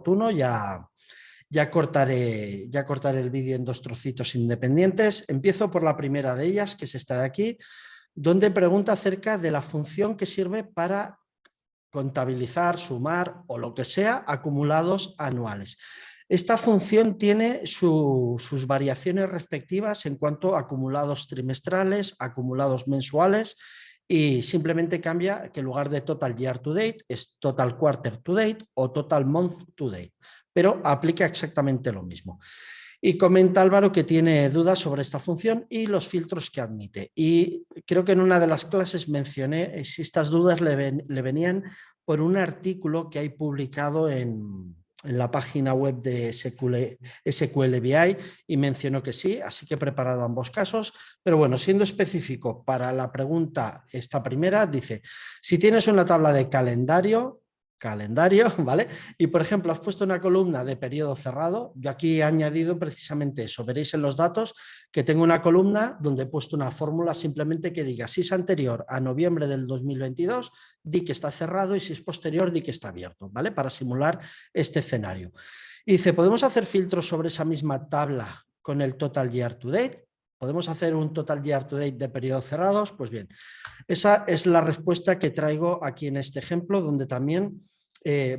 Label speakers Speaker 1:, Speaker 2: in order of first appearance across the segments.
Speaker 1: oportuno, ya cortaré el vídeo en dos trocitos independientes. Empiezo por la primera de ellas, que es esta de aquí, donde pregunta acerca de la función que sirve para contabilizar, sumar o lo que sea acumulados anuales. Esta función tiene sus variaciones respectivas en cuanto a acumulados trimestrales, acumulados mensuales, y simplemente cambia que en lugar de total year to date es total quarter to date o total month to date, pero aplica exactamente lo mismo. Y comenta Álvaro que tiene dudas sobre esta función y los filtros que admite. Y creo que en una de las clases mencioné si estas dudas le venían por un artículo que hay publicado en la página web de SQL BI, y mencionó que sí, así que he preparado ambos casos. Pero bueno, siendo específico para la pregunta, esta primera dice, si tienes una tabla de calendario, ¿vale? Y por ejemplo, has puesto una columna de periodo cerrado. Yo aquí he añadido precisamente eso. Veréis en los datos que tengo una columna donde he puesto una fórmula simplemente que diga si es anterior a noviembre del 2022, di que está cerrado, y si es posterior, di que está abierto, ¿vale? Para simular este escenario. Y dice, ¿podemos hacer filtros sobre esa misma tabla con el total year to date? ¿Podemos hacer un total year to date de periodos cerrados? Pues bien, esa es la respuesta que traigo aquí en este ejemplo, donde también,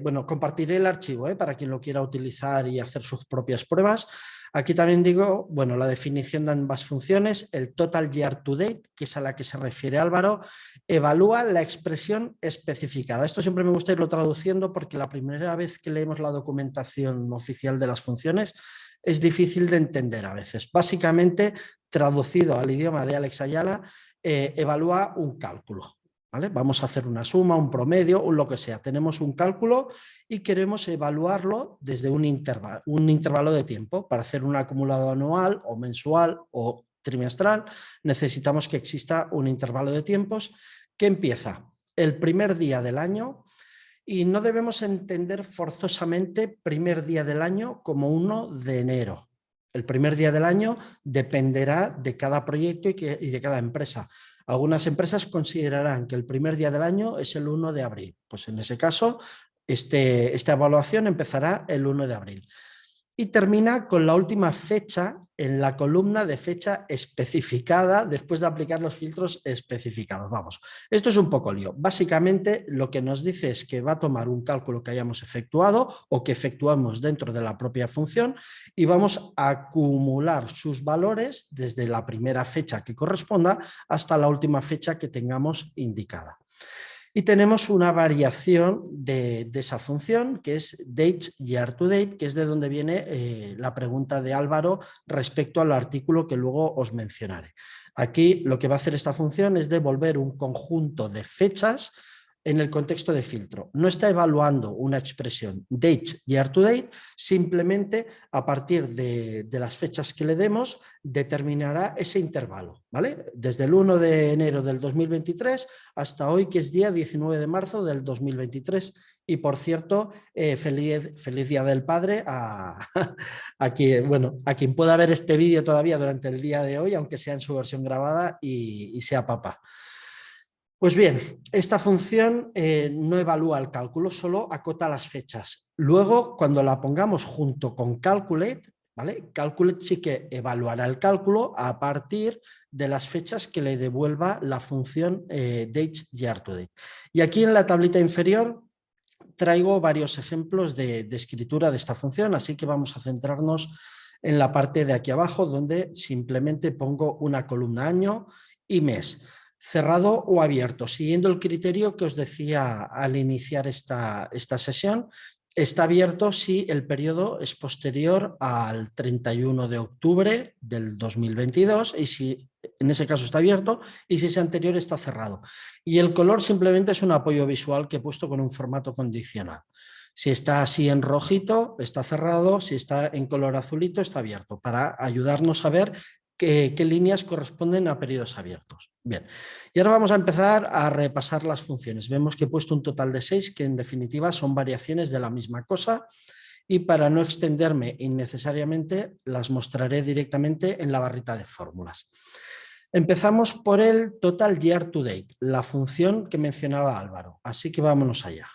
Speaker 1: bueno, compartiré el archivo para quien lo quiera utilizar y hacer sus propias pruebas. Aquí también digo, bueno, la definición de ambas funciones, el total year to date, que es a la que se refiere Álvaro, evalúa la expresión especificada. Esto siempre me gusta irlo traduciendo porque la primera vez que leemos la documentación oficial de las funciones es difícil de entender a veces. Básicamente, traducido al idioma de Alex Ayala, evalúa un cálculo, ¿vale? Vamos a hacer una suma, un promedio, lo que sea. Tenemos un cálculo y queremos evaluarlo desde un intervalo de tiempo. Para hacer un acumulado anual o mensual o trimestral, necesitamos que exista un intervalo de tiempos que empieza el primer día del año, y no debemos entender forzosamente primer día del año como 1 de enero. El primer día del año dependerá de cada proyecto y de cada empresa. Algunas empresas considerarán que el primer día del año es el 1 de abril. Pues en ese caso, esta evaluación empezará el 1 de abril. Y termina con la última fecha en la columna de fecha especificada después de aplicar los filtros especificados. Vamos, esto es un poco lío. Básicamente lo que nos dice es que va a tomar un cálculo que hayamos efectuado o que efectuamos dentro de la propia función y vamos a acumular sus valores desde la primera fecha que corresponda hasta la última fecha que tengamos indicada. Y tenemos una variación de esa función, que es date year to date, que es de donde viene la pregunta de Álvaro respecto al artículo que luego os mencionaré. Aquí lo que va a hacer esta función es devolver un conjunto de fechas en el contexto de filtro. No está evaluando una expresión date year to date, simplemente a partir de las fechas que le demos determinará ese intervalo, ¿vale? Desde el 1 de enero del 2023 hasta hoy, que es día 19 de marzo del 2023. Y por cierto, feliz Día del Padre a quien pueda ver este vídeo todavía durante el día de hoy, aunque sea en su versión grabada y sea papá. Pues bien, esta función no evalúa el cálculo, solo acota las fechas. Luego, cuando la pongamos junto con calculate, ¿vale? Calculate sí que evaluará el cálculo a partir de las fechas que le devuelva la función date year to date. Y aquí en la tablita inferior traigo varios ejemplos de escritura de esta función, así que vamos a centrarnos en la parte de aquí abajo, donde simplemente pongo una columna año y mes, cerrado o abierto, siguiendo el criterio que os decía al iniciar esta sesión. Está abierto si el periodo es posterior al 31 de octubre del 2022 y si en ese caso está abierto, y si es anterior está cerrado. Y el color simplemente es un apoyo visual que he puesto con un formato condicional. Si está así en rojito, está cerrado, si está en color azulito, está abierto, para ayudarnos a ver qué líneas corresponden a periodos abiertos. Bien, y ahora vamos a empezar a repasar las funciones. Vemos que he puesto un total de 6, que en definitiva son variaciones de la misma cosa, y para no extenderme innecesariamente las mostraré directamente en la barrita de fórmulas. Empezamos por el total year to date, la función que mencionaba Álvaro, así que vámonos allá.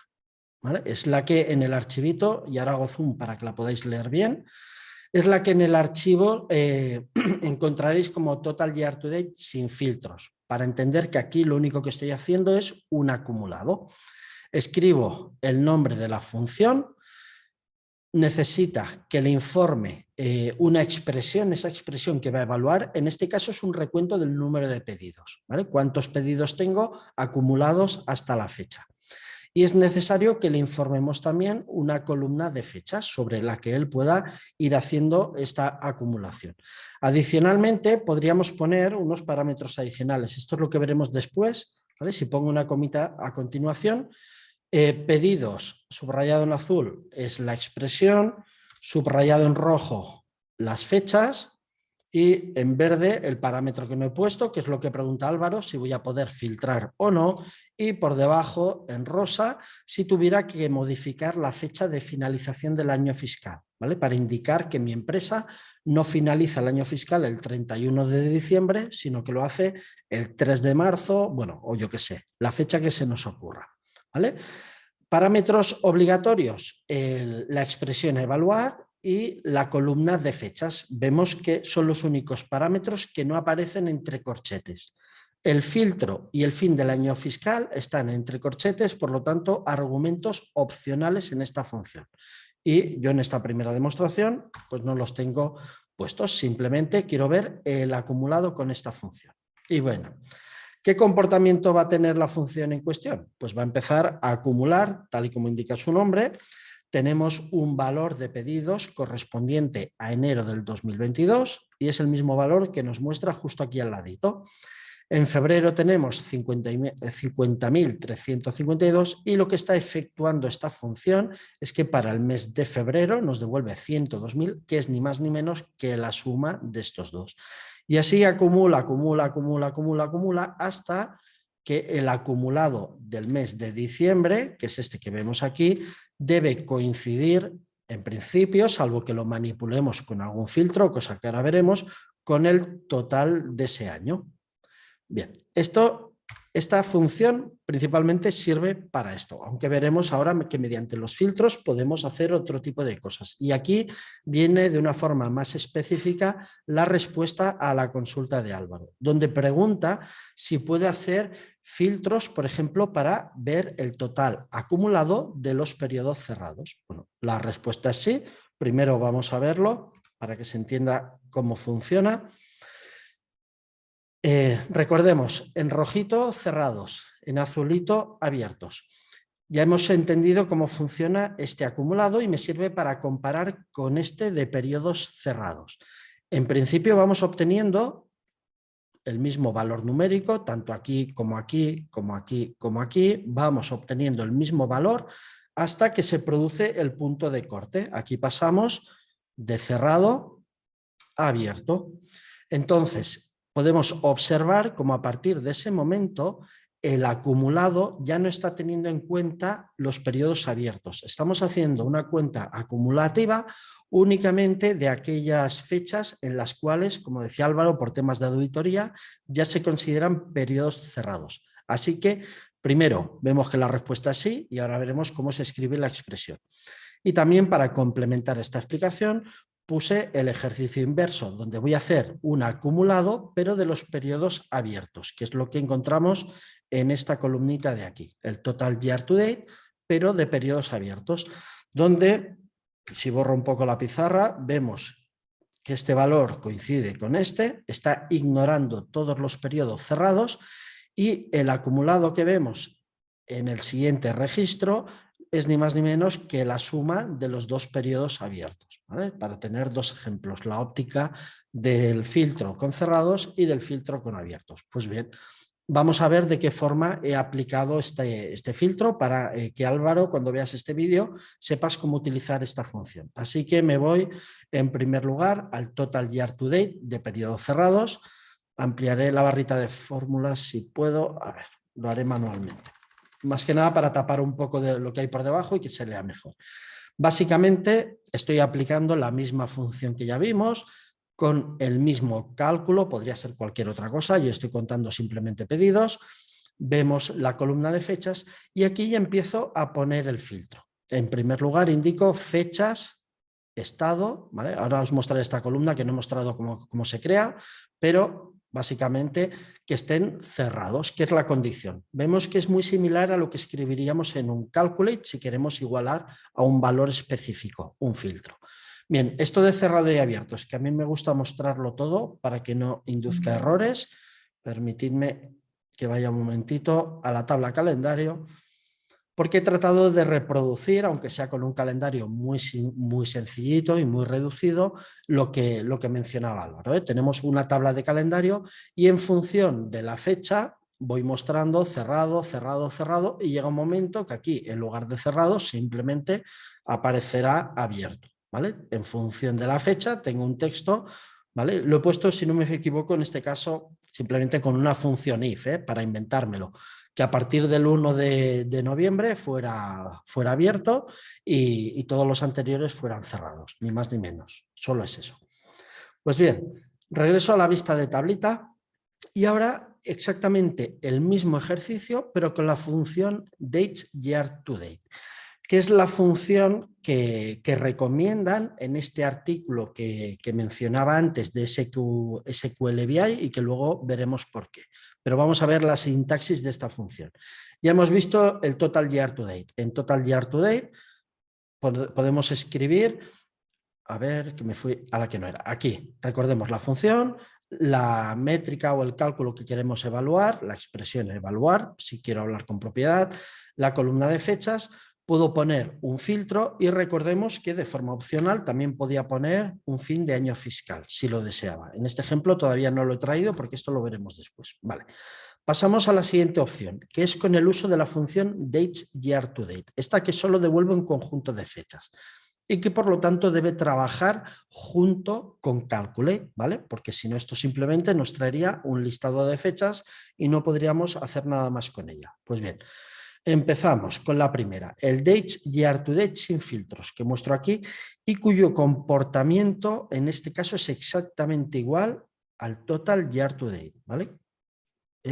Speaker 1: ¿vale? Es la que en el archivito, y ahora hago zoom para que la podáis leer bien, es la que en el archivo encontraréis como Total Year to Date sin filtros, para entender que aquí lo único que estoy haciendo es un acumulado. Escribo el nombre de la función, necesita que le informe una expresión, esa expresión que va a evaluar, en este caso es un recuento del número de pedidos, ¿vale? ¿Cuántos pedidos tengo acumulados hasta la fecha? Y es necesario que le informemos también una columna de fechas sobre la que él pueda ir haciendo esta acumulación. Adicionalmente, podríamos poner unos parámetros adicionales. Esto es lo que veremos después, ¿vale? Si pongo una comita a continuación, pedidos, subrayado en azul, es la expresión, subrayado en rojo, las fechas, y en verde el parámetro que no he puesto, que es lo que pregunta Álvaro, si voy a poder filtrar o no, y por debajo en rosa si tuviera que modificar la fecha de finalización del año fiscal, ¿vale? Para indicar que mi empresa no finaliza el año fiscal el 31 de diciembre, sino que lo hace el 3 de marzo, bueno, o yo qué sé, la fecha que se nos ocurra, ¿vale? Parámetros obligatorios, la expresión a evaluar y la columna de fechas. Vemos que son los únicos parámetros que no aparecen entre corchetes. El filtro y el fin del año fiscal están entre corchetes, por lo tanto, argumentos opcionales en esta función. Y yo en esta primera demostración pues no los tengo puestos, simplemente quiero ver el acumulado con esta función. Y bueno, ¿qué comportamiento va a tener la función en cuestión? Pues va a empezar a acumular, tal y como indica su nombre. Tenemos un valor de pedidos correspondiente a enero del 2022 y es el mismo valor que nos muestra justo aquí al ladito. En febrero tenemos 50.352 y lo que está efectuando esta función es que para el mes de febrero nos devuelve 102.000, que es ni más ni menos que la suma de estos dos. Y así acumula hasta que el acumulado del mes de diciembre, que es este que vemos aquí, debe coincidir en principio, salvo que lo manipulemos con algún filtro, cosa que ahora veremos, con el total de ese año. Bien, esta función principalmente sirve para esto, aunque veremos ahora que mediante los filtros podemos hacer otro tipo de cosas. Y aquí viene de una forma más específica la respuesta a la consulta de Álvaro, donde pregunta si puede hacer filtros, por ejemplo, para ver el total acumulado de los periodos cerrados. Bueno, la respuesta es sí. Primero vamos a verlo para que se entienda cómo funciona. Recordemos, en rojito cerrados, en azulito abiertos. Ya hemos entendido cómo funciona este acumulado y me sirve para comparar con este de periodos cerrados. En principio vamos obteniendo el mismo valor numérico, tanto aquí como aquí, como aquí, como aquí. Vamos obteniendo el mismo valor hasta que se produce el punto de corte. Aquí pasamos de cerrado a abierto. Entonces, podemos observar cómo a partir de ese momento el acumulado ya no está teniendo en cuenta los periodos abiertos. Estamos haciendo una cuenta acumulativa únicamente de aquellas fechas en las cuales, como decía Álvaro, por temas de auditoría, ya se consideran periodos cerrados. Así que, primero, vemos que la respuesta es sí y ahora veremos cómo se escribe la expresión. Y también para complementar esta explicación, puse el ejercicio inverso, donde voy a hacer un acumulado, pero de los periodos abiertos, que es lo que encontramos en esta columnita de aquí, el total year to date, pero de periodos abiertos, donde, si borro un poco la pizarra, vemos que este valor coincide con este, está ignorando todos los periodos cerrados y el acumulado que vemos en el siguiente registro es ni más ni menos que la suma de los dos periodos abiertos, ¿vale? Para tener dos ejemplos, la óptica del filtro con cerrados y del filtro con abiertos. Pues bien, vamos a ver de qué forma he aplicado este filtro para que Álvaro, cuando veas este vídeo, sepas cómo utilizar esta función. Así que me voy en primer lugar al Total Year to Date de periodos cerrados. Ampliaré la barrita de fórmulas si puedo. A ver, lo haré manualmente. Más que nada para tapar un poco de lo que hay por debajo y que se lea mejor. Básicamente estoy aplicando la misma función que ya vimos, con el mismo cálculo, podría ser cualquier otra cosa, yo estoy contando simplemente pedidos. vemos la columna de fechas y aquí ya empiezo a poner el filtro. En primer lugar indico fechas, estado, ¿vale? Ahora os mostraré esta columna que no he mostrado cómo se crea, pero básicamente que estén cerrados, que es la condición. Vemos que es muy similar a lo que escribiríamos en un calculate si queremos igualar a un valor específico, un filtro. Bien, esto de cerrado y abierto, es que a mí me gusta mostrarlo todo para que no induzca errores. Permitidme que vaya un momentito a la tabla calendario, porque he tratado de reproducir, aunque sea con un calendario muy sencillito y muy reducido, lo que mencionaba Álvaro, ¿eh? Tenemos una tabla de calendario y en función de la fecha voy mostrando cerrado, cerrado, cerrado y llega un momento que aquí en lugar de cerrado simplemente aparecerá abierto, ¿vale? En función de la fecha tengo un texto, ¿vale? Lo he puesto, si no me equivoco, en este caso simplemente con una función if, para inventármelo, que a partir del 1 de noviembre fuera abierto y todos los anteriores fueran cerrados, ni más ni menos, solo es eso. Pues bien, regreso a la vista de tablita y ahora exactamente el mismo ejercicio, pero con la función DateYearToDate, que es la función que recomiendan en este artículo que mencionaba antes de SQLBI y que luego veremos por qué. Pero vamos a ver la sintaxis de esta función. Ya hemos visto el total year to date. En total year to date podemos escribir, a ver, que me fui a la que no era, aquí, recordemos la función, la métrica o el cálculo que queremos evaluar, la expresión evaluar, si quiero hablar con propiedad, la columna de fechas, puedo poner un filtro y recordemos que de forma opcional también podía poner un fin de año fiscal, si lo deseaba. En este ejemplo todavía no lo he traído porque esto lo veremos después. Vale. Pasamos a la siguiente opción, que es con el uso de la función DateYearToDate, esta que solo devuelve un conjunto de fechas y que por lo tanto debe trabajar junto con Calculate, ¿vale? Porque si no esto simplemente nos traería un listado de fechas y no podríamos hacer nada más con ella. Pues bien, empezamos con la primera, el DateYearToDate sin filtros, que muestro aquí y cuyo comportamiento en este caso es exactamente igual al Total Year to Date, ¿vale?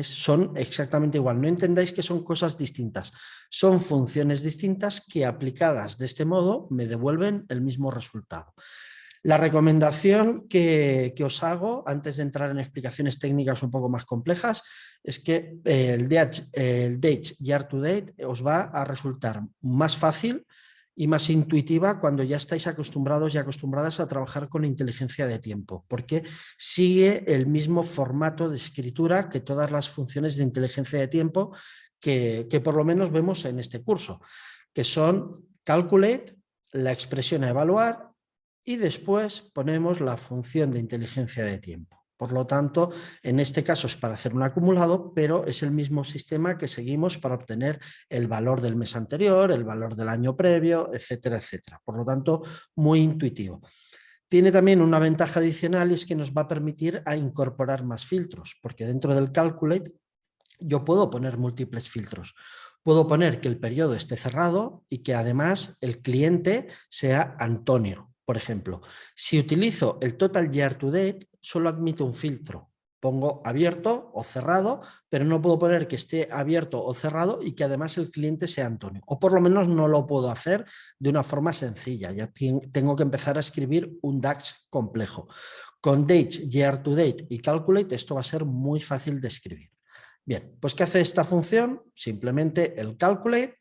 Speaker 1: Son exactamente igual, no entendáis que son cosas distintas, son funciones distintas que aplicadas de este modo me devuelven el mismo resultado. La recomendación que os hago antes de entrar en explicaciones técnicas un poco más complejas es que el DateYearToDate os va a resultar más fácil y más intuitiva cuando ya estáis acostumbrados y acostumbradas a trabajar con la inteligencia de tiempo, porque sigue el mismo formato de escritura que todas las funciones de inteligencia de tiempo que por lo menos vemos en este curso, que son calculate, la expresión a evaluar y después ponemos la función de inteligencia de tiempo. Por lo tanto, en este caso es para hacer un acumulado, pero es el mismo sistema que seguimos para obtener el valor del mes anterior, el valor del año previo, etcétera, etcétera. Por lo tanto, muy intuitivo. Tiene también una ventaja adicional y es que nos va a permitir a incorporar más filtros, porque dentro del Calculate yo puedo poner múltiples filtros. Puedo poner que el periodo esté cerrado y que además el cliente sea Antonio. Por ejemplo, si utilizo el Total Year to Date, solo admito un filtro. Pongo abierto o cerrado, pero no puedo poner que esté abierto o cerrado y que además el cliente sea Antonio. O por lo menos no lo puedo hacer de una forma sencilla. Ya tengo que empezar a escribir un DAX complejo. Con Dates, Year to Date y Calculate esto va a ser muy fácil de escribir. Bien, pues ¿qué hace esta función? Simplemente el calculate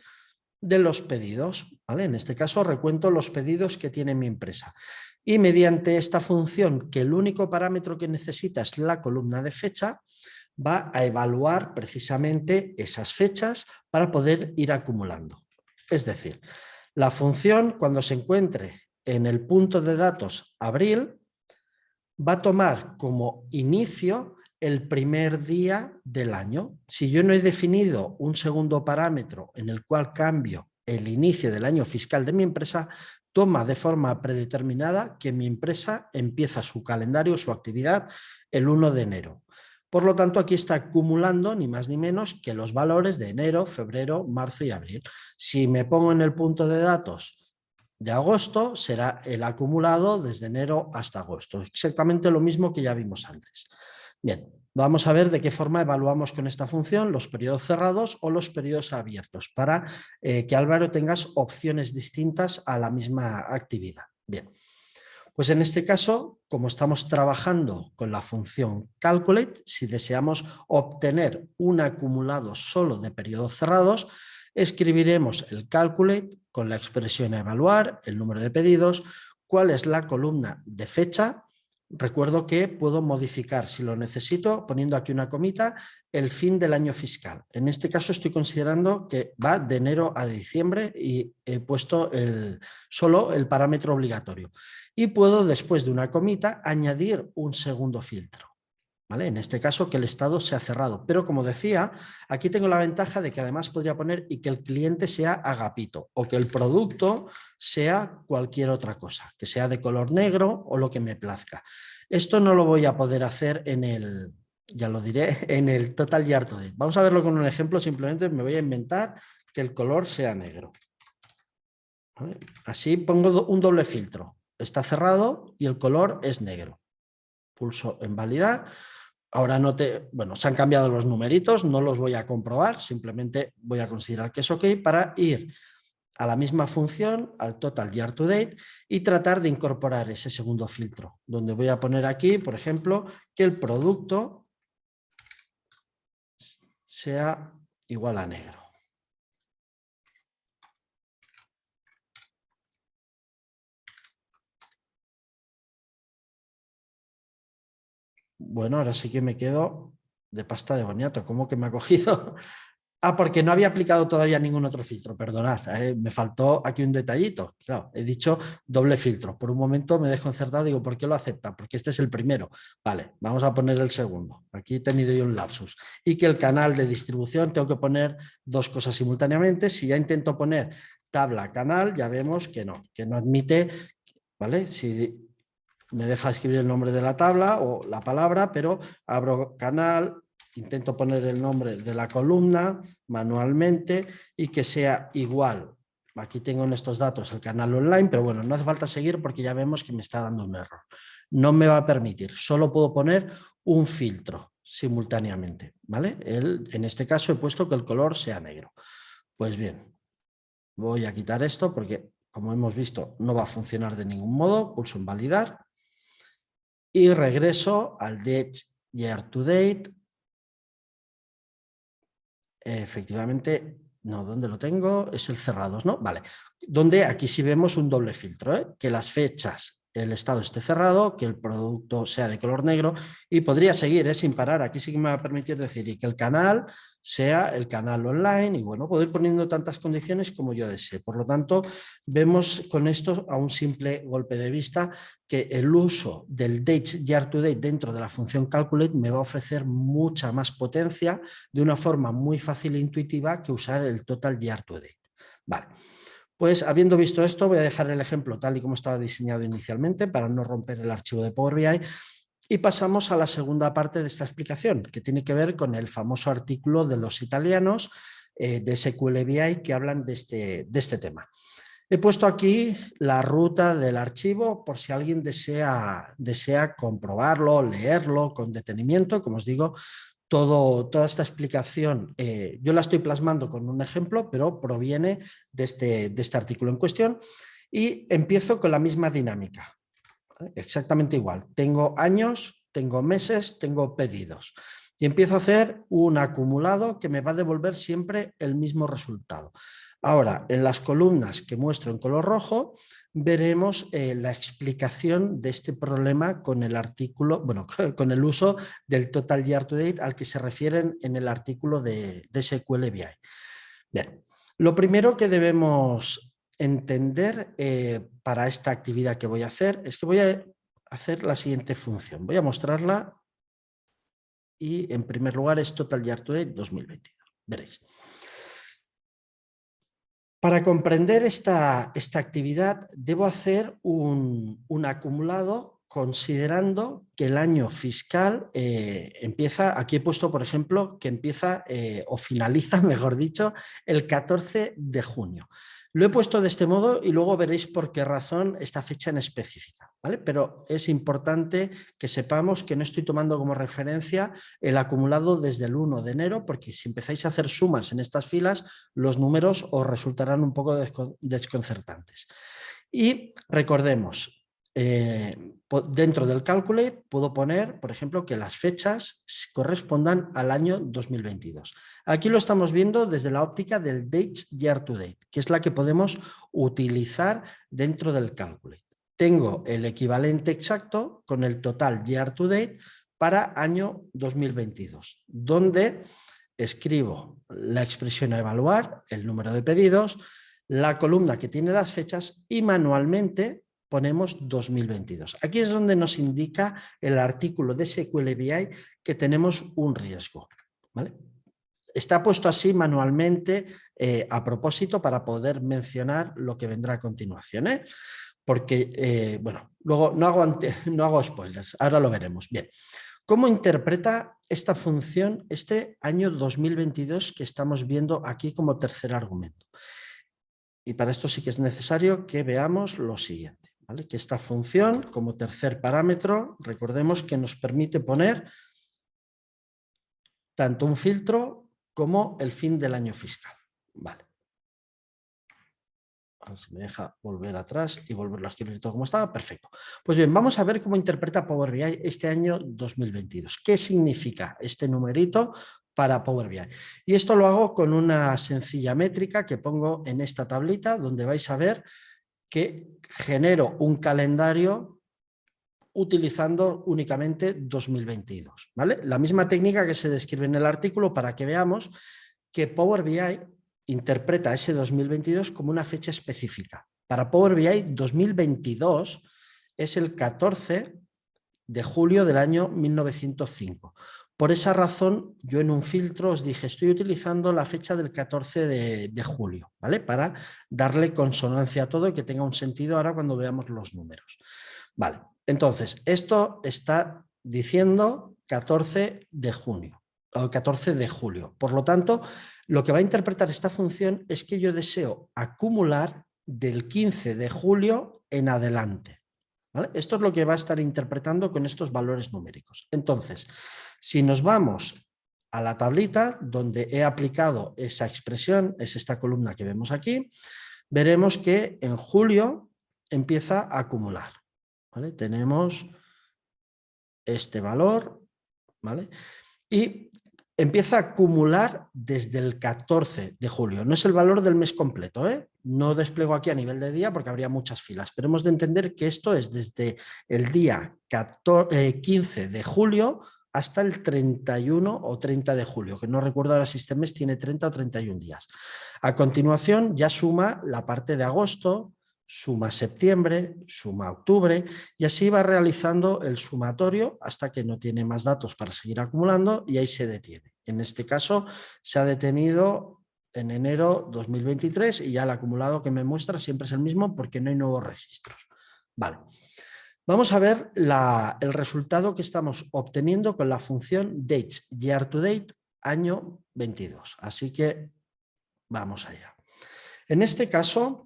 Speaker 1: de los pedidos, ¿vale? En este caso recuento los pedidos que tiene mi empresa. Y mediante esta función, que el único parámetro que necesita es la columna de fecha, va a evaluar precisamente esas fechas para poder ir acumulando. Es decir, la función cuando se encuentre en el punto de datos abril va a tomar como inicio el primer día del año. Si yo no he definido un segundo parámetro en el cual cambio el inicio del año fiscal de mi empresa, toma de forma predeterminada que mi empresa empieza su calendario, su actividad, el 1 de enero. Por lo tanto, aquí está acumulando ni más ni menos que los valores de enero, febrero, marzo y abril. Si me pongo en el punto de datos de agosto, será el acumulado desde enero hasta agosto. Exactamente lo mismo que ya vimos antes. Bien, Vamos a ver de qué forma evaluamos con esta función los periodos cerrados o los periodos abiertos para que, Álvaro, tengas opciones distintas a la misma actividad. Bien, pues en este caso, como estamos trabajando con la función calculate, si deseamos obtener un acumulado solo de periodos cerrados, escribiremos el calculate con la expresión a evaluar, el número de pedidos, cuál es la columna de fecha. Recuerdo que puedo modificar, si lo necesito, poniendo aquí una comita, el fin del año fiscal. En este caso estoy considerando que va de enero a diciembre y he puesto solo el parámetro obligatorio. Y puedo, después de una comita, añadir un segundo filtro. ¿Vale? En este caso, que el estado sea cerrado. Pero como decía, aquí tengo la ventaja de que además podría poner y que el cliente sea Agapito o que el producto sea cualquier otra cosa, que sea de color negro o lo que me plazca. Esto no lo voy a poder hacer en el, ya lo diré, en el Total Year to Date. Vamos a verlo con un ejemplo, simplemente me voy a inventar que el color sea negro. ¿Vale? Así pongo un doble filtro. Está cerrado y el color es negro. Pulso en validar. Ahora se han cambiado los numeritos, no los voy a comprobar, simplemente voy a considerar que es OK para ir a la misma función, al Total Year to Date, y tratar de incorporar ese segundo filtro, donde voy a poner aquí, por ejemplo, que el producto sea igual a negro. Bueno, ahora sí que me quedo de pasta de boniato. ¿Cómo que me ha cogido? Porque no había aplicado todavía ningún otro filtro, perdonad, me faltó aquí un detallito. Claro, he dicho doble filtro. Por un momento me he desconcertado, digo, ¿por qué lo acepta? Porque este es el primero. Vale, vamos a poner el segundo. Aquí he tenido yo un lapsus. Y que el canal de distribución tengo que poner dos cosas simultáneamente. Si ya intento poner tabla canal, ya vemos que no admite, ¿vale? Si me deja escribir el nombre de la tabla o la palabra, pero abro canal, intento poner el nombre de la columna manualmente y que sea igual. Aquí tengo en estos datos el canal online, pero bueno, no hace falta seguir porque ya vemos que me está dando un error. No me va a permitir, solo puedo poner un filtro simultáneamente, ¿vale? En este caso he puesto que el color sea negro. Pues bien, voy a quitar esto porque, como hemos visto, no va a funcionar de ningún modo. Pulso en validar. Y regreso al Date Year to Date. Efectivamente, no, ¿dónde lo tengo? Es el cerrados, ¿no? Vale. Donde aquí sí vemos un doble filtro, ¿eh? Que las fechas, el estado esté cerrado, que el producto sea de color negro y podría seguir sin parar. Aquí sí que me va a permitir decir y que el canal sea el canal online y bueno, puedo ir poniendo tantas condiciones como yo desee. Por lo tanto, vemos con esto a un simple golpe de vista que el uso del Date Year to Date dentro de la función Calculate me va a ofrecer mucha más potencia de una forma muy fácil e intuitiva que usar el Total Year to Date. Vale. Pues habiendo visto esto, voy a dejar el ejemplo tal y como estaba diseñado inicialmente para no romper el archivo de Power BI y pasamos a la segunda parte de esta explicación, que tiene que ver con el famoso artículo de los italianos de SQL BI que hablan de este tema. He puesto aquí la ruta del archivo por si alguien desea comprobarlo, leerlo con detenimiento. Como os digo, toda esta explicación yo la estoy plasmando con un ejemplo, pero proviene de este artículo en cuestión y empiezo con la misma dinámica, exactamente igual. Tengo años, tengo meses, tengo pedidos y empiezo a hacer un acumulado que me va a devolver siempre el mismo resultado. Ahora, en las columnas que muestro en color rojo, veremos la explicación de este problema con el artículo, bueno, con el uso del Total Year to Date al que se refieren en el artículo de SQL BI. Bien, lo primero que debemos entender para esta actividad que voy a hacer es que voy a hacer la siguiente función. Voy a mostrarla y en primer lugar es Total Year to Date 2022. Veréis. Para comprender esta actividad debo hacer un acumulado considerando que el año fiscal empieza, aquí he puesto, por ejemplo, que empieza o finaliza, mejor dicho, el 14 de junio. Lo he puesto de este modo y luego veréis por qué razón esta fecha en específica, ¿vale? Pero es importante que sepamos que no estoy tomando como referencia el acumulado desde el 1 de enero, porque si empezáis a hacer sumas en estas filas, los números os resultarán un poco desconcertantes. Y recordemos, dentro del Calculate puedo poner, por ejemplo, que las fechas correspondan al año 2022. Aquí lo estamos viendo desde la óptica del Dates Year to Date, que es la que podemos utilizar dentro del Calculate. Tengo el equivalente exacto con el total Year to Date para año 2022, donde escribo la expresión a evaluar, el número de pedidos, la columna que tiene las fechas y manualmente ponemos 2022. Aquí es donde nos indica el artículo de SQL BI que tenemos un riesgo, ¿vale? Está puesto así manualmente a propósito para poder mencionar lo que vendrá a continuación, ¿eh? Porque, bueno, luego no hago spoilers, ahora lo veremos. Bien, ¿cómo interpreta esta función este año 2022 que estamos viendo aquí como tercer argumento? Y para esto sí que es necesario que veamos lo siguiente, ¿vale? Que esta función, como tercer parámetro, recordemos que nos permite poner tanto un filtro como el fin del año fiscal. Vale. A ver si me deja volver atrás y volverlo a escribir todo como estaba. Perfecto. Pues bien, vamos a ver cómo interpreta Power BI este año 2022. ¿Qué significa este numerito para Power BI? Y esto lo hago con una sencilla métrica que pongo en esta tablita, donde vais a ver que genero un calendario utilizando únicamente 2022. ¿Vale? La misma técnica que se describe en el artículo para que veamos que Power BI interpreta ese 2022 como una fecha específica. Para Power BI 2022 es el 14 de julio del año 1905. Por esa razón, yo en un filtro os dije, estoy utilizando la fecha del 14 de julio, ¿vale? Para darle consonancia a todo y que tenga un sentido ahora cuando veamos los números. Vale, entonces, esto está diciendo 14 de junio o 14 de julio. Por lo tanto, lo que va a interpretar esta función es que yo deseo acumular del 15 de julio en adelante. ¿Vale? Esto es lo que va a estar interpretando con estos valores numéricos. Entonces, si nos vamos a la tablita donde he aplicado esa expresión, es esta columna que vemos aquí, veremos que en julio empieza a acumular. ¿Vale? Tenemos este valor, ¿vale? Y empieza a acumular desde el 14 de julio. No es el valor del mes completo, ¿eh? No despliego aquí a nivel de día porque habría muchas filas, pero hemos de entender que esto es desde el día 15 de julio hasta el 31 o 30 de julio, que no recuerdo ahora si este mes tiene 30 o 31 días. A continuación ya suma la parte de agosto, suma septiembre, suma octubre y así va realizando el sumatorio hasta que no tiene más datos para seguir acumulando y ahí se detiene. En este caso se ha detenido en enero 2023 y ya el acumulado que me muestra siempre es el mismo porque no hay nuevos registros. Vale. Vamos a ver el resultado que estamos obteniendo con la función dates year to date año 22. Así que vamos allá. En este caso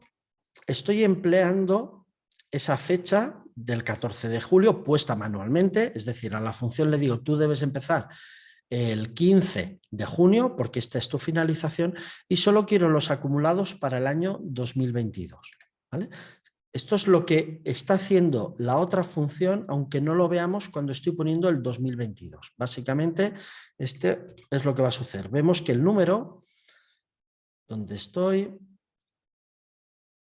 Speaker 1: estoy empleando esa fecha del 14 de julio puesta manualmente, es decir, a la función le digo, tú debes empezar el 15 de junio porque esta es tu finalización y solo quiero los acumulados para el año 2022. ¿Vale? Esto es lo que está haciendo la otra función, aunque no lo veamos cuando estoy poniendo el 2022. Básicamente, este es lo que va a suceder. Vemos que el número, donde estoy,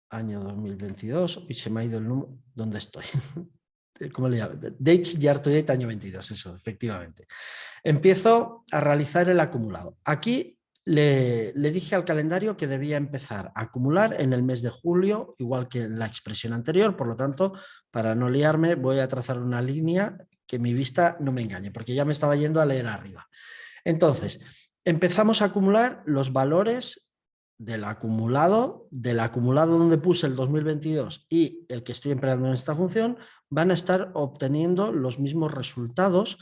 Speaker 1: año 2022, y se me ha ido el número, ¿dónde estoy? ¿Cómo le llamo? Dates Year to Date año 22, eso, efectivamente. Empiezo a realizar el acumulado. Aquí le dije al calendario que debía empezar a acumular en el mes de julio, igual que en la expresión anterior, por lo tanto, para no liarme, voy a trazar una línea que mi vista no me engañe, porque ya me estaba yendo a leer arriba. Entonces, empezamos a acumular los valores del acumulado donde puse el 2022 y el que estoy empleando en esta función, van a estar obteniendo los mismos resultados,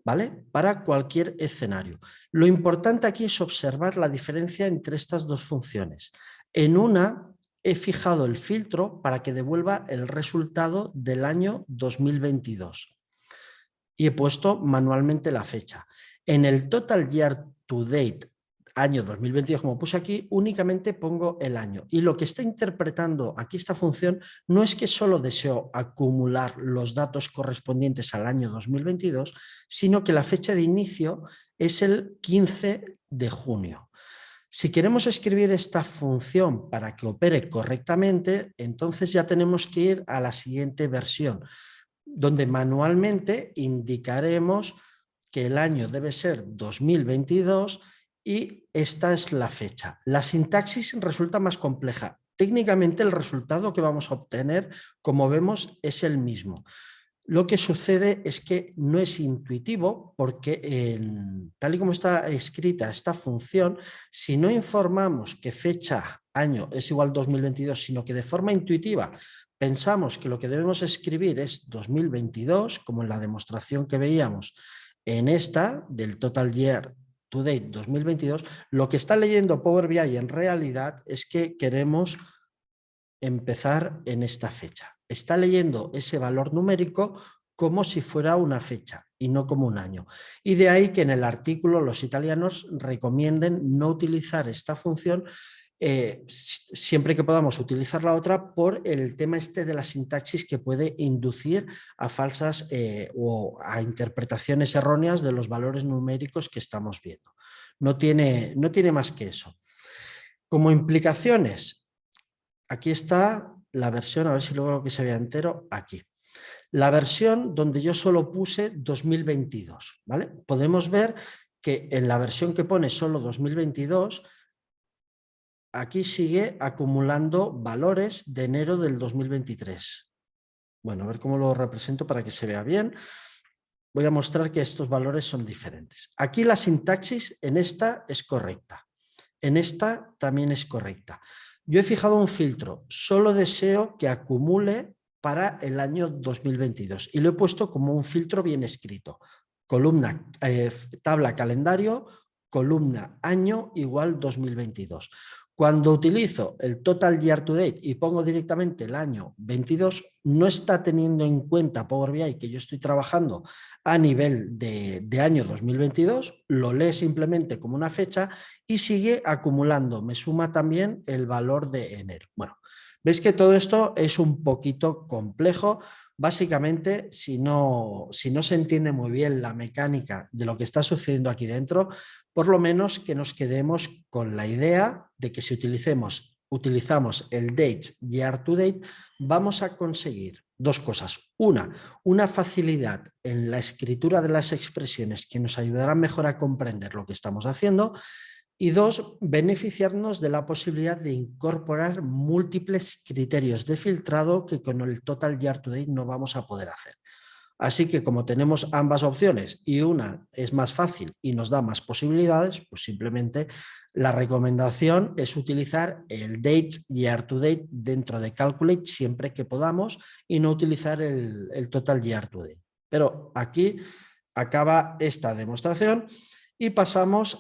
Speaker 1: ¿vale? Para cualquier escenario. Lo importante aquí es observar la diferencia entre estas dos funciones. En una he fijado el filtro para que devuelva el resultado del año 2022 y he puesto manualmente la fecha. En el Total Year to Date año 2022, como puse aquí, únicamente pongo el año. Y lo que está interpretando aquí esta función no es que solo deseo acumular los datos correspondientes al año 2022, sino que la fecha de inicio es el 15 de junio. Si queremos escribir esta función para que opere correctamente, entonces ya tenemos que ir a la siguiente versión, donde manualmente indicaremos que el año debe ser 2022 y esta es la fecha. La sintaxis resulta más compleja. Técnicamente el resultado que vamos a obtener, como vemos, es el mismo. Lo que sucede es que no es intuitivo porque tal y como está escrita esta función, si no informamos que fecha, año es igual 2022, sino que de forma intuitiva pensamos que lo que debemos escribir es 2022, como en la demostración que veíamos en esta del Total Year to Date 2022, lo que está leyendo Power BI en realidad es que queremos empezar en esta fecha. Está leyendo ese valor numérico como si fuera una fecha y no como un año. Y de ahí que en el artículo los italianos recomienden no utilizar esta función siempre que podamos utilizar la otra por el tema este de la sintaxis que puede inducir a falsas o a interpretaciones erróneas de los valores numéricos que estamos viendo. No tiene más que eso. Como implicaciones, aquí está la versión, a ver si logro que se vea entero, aquí. La versión donde yo solo puse 2022, ¿vale? Podemos ver que en la versión que pone solo 2022, aquí sigue acumulando valores de enero del 2023. Bueno, a ver cómo lo represento para que se vea bien. Voy a mostrar que estos valores son diferentes. Aquí la sintaxis en esta es correcta. En esta también es correcta. Yo he fijado un filtro. Solo deseo que acumule para el año 2022 y lo he puesto como un filtro bien escrito. Columna, tabla calendario, columna año igual 2022. Cuando utilizo el Total Year to Date y pongo directamente el año 22, no está teniendo en cuenta Power BI que yo estoy trabajando a nivel de año 2022, lo lee simplemente como una fecha y sigue acumulando. Me suma también el valor de enero. Bueno, veis que todo esto es un poquito complejo. Básicamente, si no se entiende muy bien la mecánica de lo que está sucediendo aquí dentro, por lo menos que nos quedemos con la idea de que si utilizamos el Dates Year to Date, vamos a conseguir dos cosas. Una facilidad en la escritura de las expresiones que nos ayudará mejor a comprender lo que estamos haciendo. Y dos, beneficiarnos de la posibilidad de incorporar múltiples criterios de filtrado que con el Total Year to Date no vamos a poder hacer. Así que como tenemos ambas opciones y una es más fácil y nos da más posibilidades, pues simplemente la recomendación es utilizar el Dates Year to Date dentro de Calculate siempre que podamos y no utilizar el Total Year to Date. Pero aquí acaba esta demostración y pasamos